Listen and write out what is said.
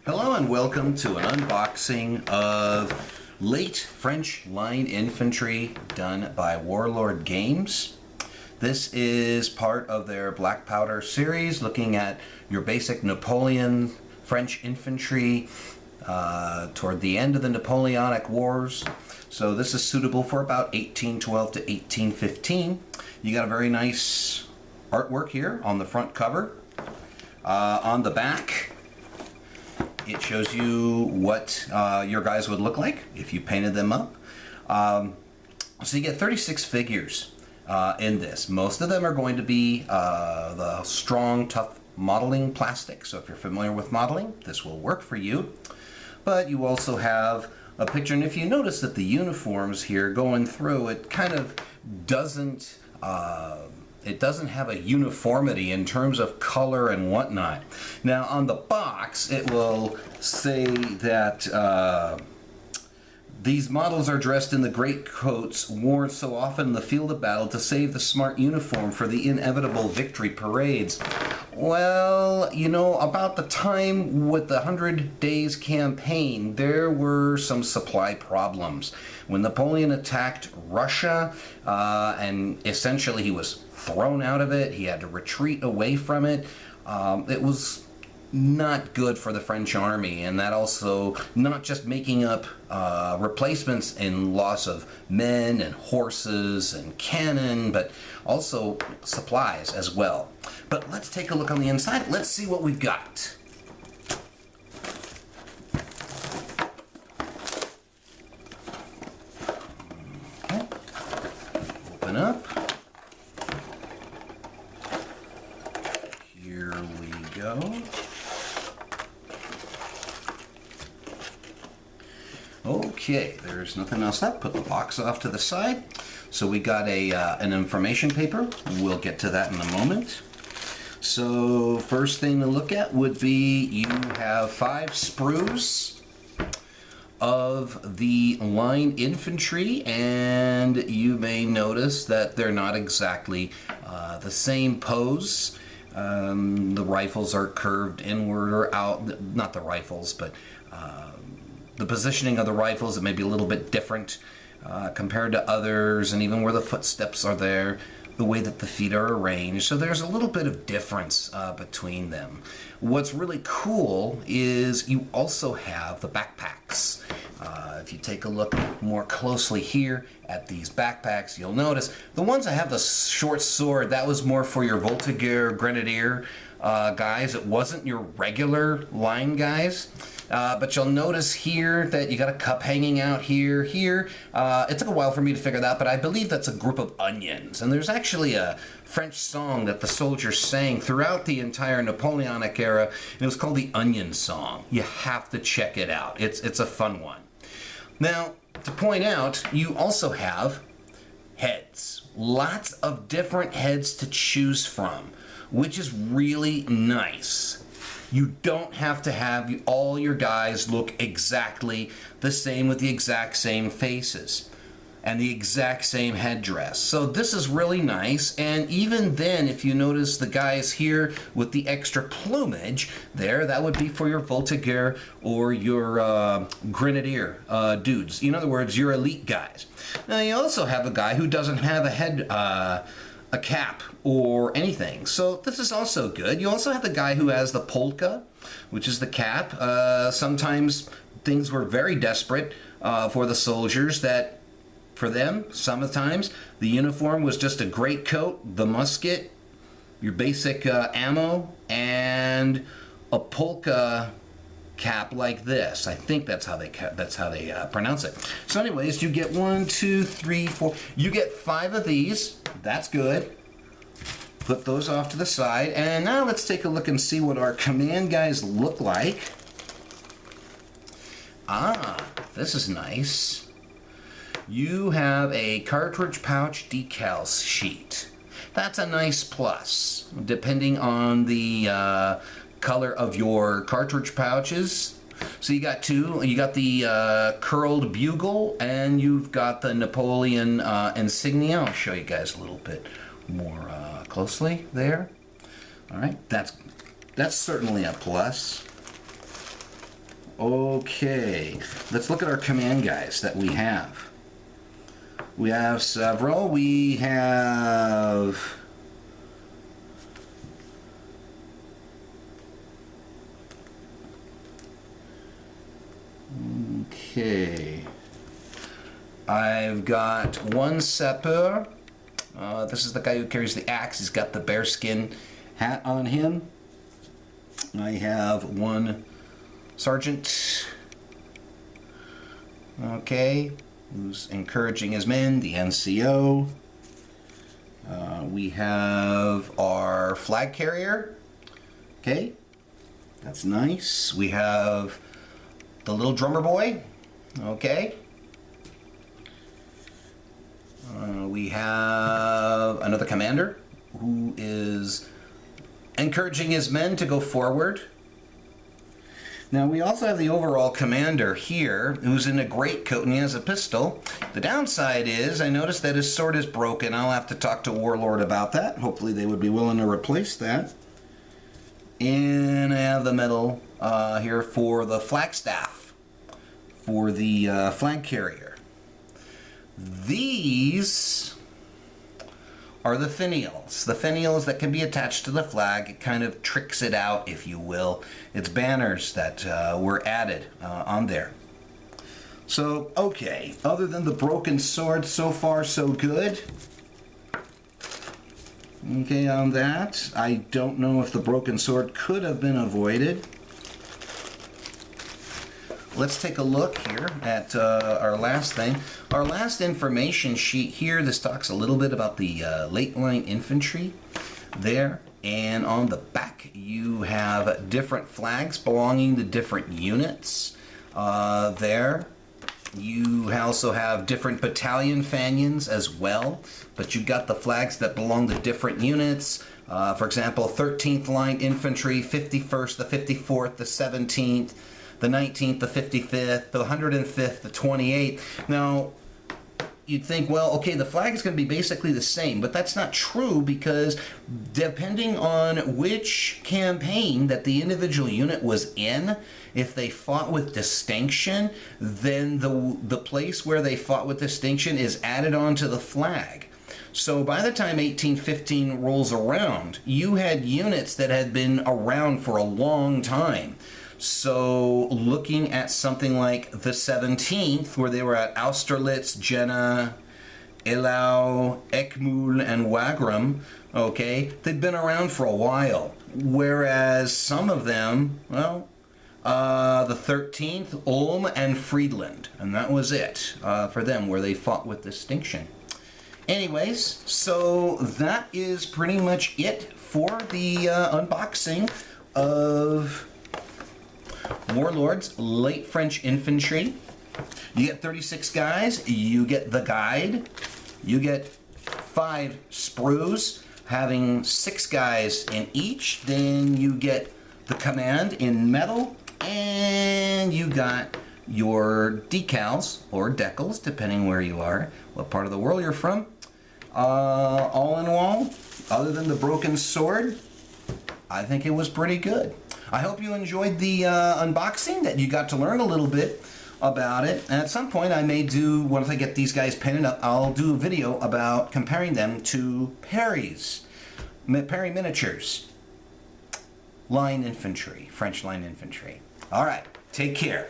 Hello and welcome to an unboxing of late French line infantry done by Warlord Games. This is part of their black powder series, looking at your basic Napoleon French infantry toward the end of the Napoleonic Wars. So this is suitable for about 1812 to 1815. You got a very nice artwork here on the front cover. On the back, it shows you what your guys would look like if you painted them up. So you get 36 figures in this. Most of them are going to be the strong, tough modeling plastic. So if you're familiar with modeling, this will work for you. But you also have a picture, and if you notice that the uniforms here going through, it kind of doesn't it doesn't have a uniformity in terms of color and whatnot. Now on the box it will say that these models are dressed in the great coats worn so often in the field of battle to save the smart uniform for the inevitable victory parades. Well, you know, about the time with the 100 Days campaign, there were some supply problems. When Napoleon attacked Russia, and essentially he was thrown out of it, he had to retreat away from it, it was not good for the French army, and that also not just making up replacements in loss of men and horses and cannon, but also supplies as well. But let's take a look on the inside. Let's see what we've got. Okay. Open up. Here we go. Okay, there's nothing else left. Put the box off to the side. So we got an information paper. We'll get to that in a moment. So first thing to look at would be you have 5 sprues of the line infantry, and you may notice that they're not exactly the same pose. The rifles are curved inward or out. Not the rifles, but the positioning of the rifles, it may be a little bit different compared to others, and even where the footsteps are there, the way that the feet are arranged. So there's a little bit of difference between them. What's really cool is you also have the backpacks. If you take a look more closely here at these backpacks, you'll notice the ones that have the short sword, that was more for your Voltigeur Grenadier guys. It wasn't your regular line guys. But you'll notice here that you got a cup hanging out here. It took a while for me to figure that out, but I believe that's a group of onions. And there's actually a French song that the soldiers sang throughout the entire Napoleonic era, and it was called the Onion Song. You have to check it out. It's a fun one. Now, to point out, you also have heads. Lots of different heads to choose from, which is really nice. You don't have to have all your guys look exactly the same with the exact same faces and the exact same headdress. So this is really nice. And even then, if you notice the guys here with the extra plumage there, that would be for your Voltigeur or your Grenadier dudes. In other words, your elite guys. Now you also have a guy who doesn't have a head a cap or anything, so this is also good. You also have the guy who has the polka, which is the cap. Sometimes things were very desperate for the soldiers, that for them sometimes the uniform was just a great coat, the musket, your basic ammo, and a polka cap like this. I think that's how they pronounce it. So anyways, you get 1, 2, 3, 4. You get 5 of these. That's good. Put those off to the side. And now let's take a look and see what our command guys look like. Ah, this is nice. You have a cartridge pouch decal sheet. That's a nice plus, depending on the color of your cartridge pouches. So you got 2. You got the curled bugle, and you've got the Napoleon insignia. I'll show you guys a little bit more closely there. All right, that's certainly a plus. Okay, let's look at our command guys that we have. We have several. We have... Okay. I've got one sapeur. This is the guy who carries the axe. He's got the bearskin hat on him. I have one sergeant. Okay. Who's encouraging his men, the NCO. We have our flag carrier. Okay. That's nice. We have the little drummer boy. Okay. We have another commander who is encouraging his men to go forward. Now we also have the overall commander here who's in a greatcoat and he has a pistol. The downside is I noticed that his sword is broken. I'll have to talk to Warlord about that. Hopefully they would be willing to replace that. And I have the medal here for the flagstaff, for the flag carrier. These are the finials. The finials that can be attached to the flag. It kind of tricks it out, if you will. It's banners that were added on there. So, okay. Other than the broken sword, so far so good. Okay, on that. I don't know if the broken sword could have been avoided. Let's take a look here at our last thing. Our last information sheet here, this talks a little bit about the late line infantry there. And on the back, you have different flags belonging to different units there. You also have different battalion fanions as well. But you've got the flags that belong to different units. For example, 13th Line Infantry, 51st, the 54th, the 17th, the 19th, the 55th, the 105th, the 28th. Now, you'd think, well, okay, the flag is going to be basically the same, but that's not true because depending on which campaign that the individual unit was in, if they fought with distinction, then the place where they fought with distinction is added onto the flag. So by the time 1815 rolls around, you had units that had been around for a long time. So looking at something like the 17th, where they were at Austerlitz, Jena, Eylau, Eckmühl, and Wagram, okay, they'd been around for a while. Whereas some of them, well, the 13th, Ulm and Friedland, and that was it for them, where they fought with distinction. Anyways, so that is pretty much it for the unboxing of Warlord's Late French Infantry. You get 36 guys, you get the guide, you get 5 sprues, having 6 guys in each, then you get the command in metal, and you got your decals, or decals, depending where you are, what part of the world you're from. All in all, other than the broken sword, I think it was pretty good. I hope you enjoyed the unboxing, that you got to learn a little bit about it. And at some point I may do, once I get these guys painted up, I'll do a video about comparing them to Perry miniatures. Line infantry, French line infantry. All right, take care.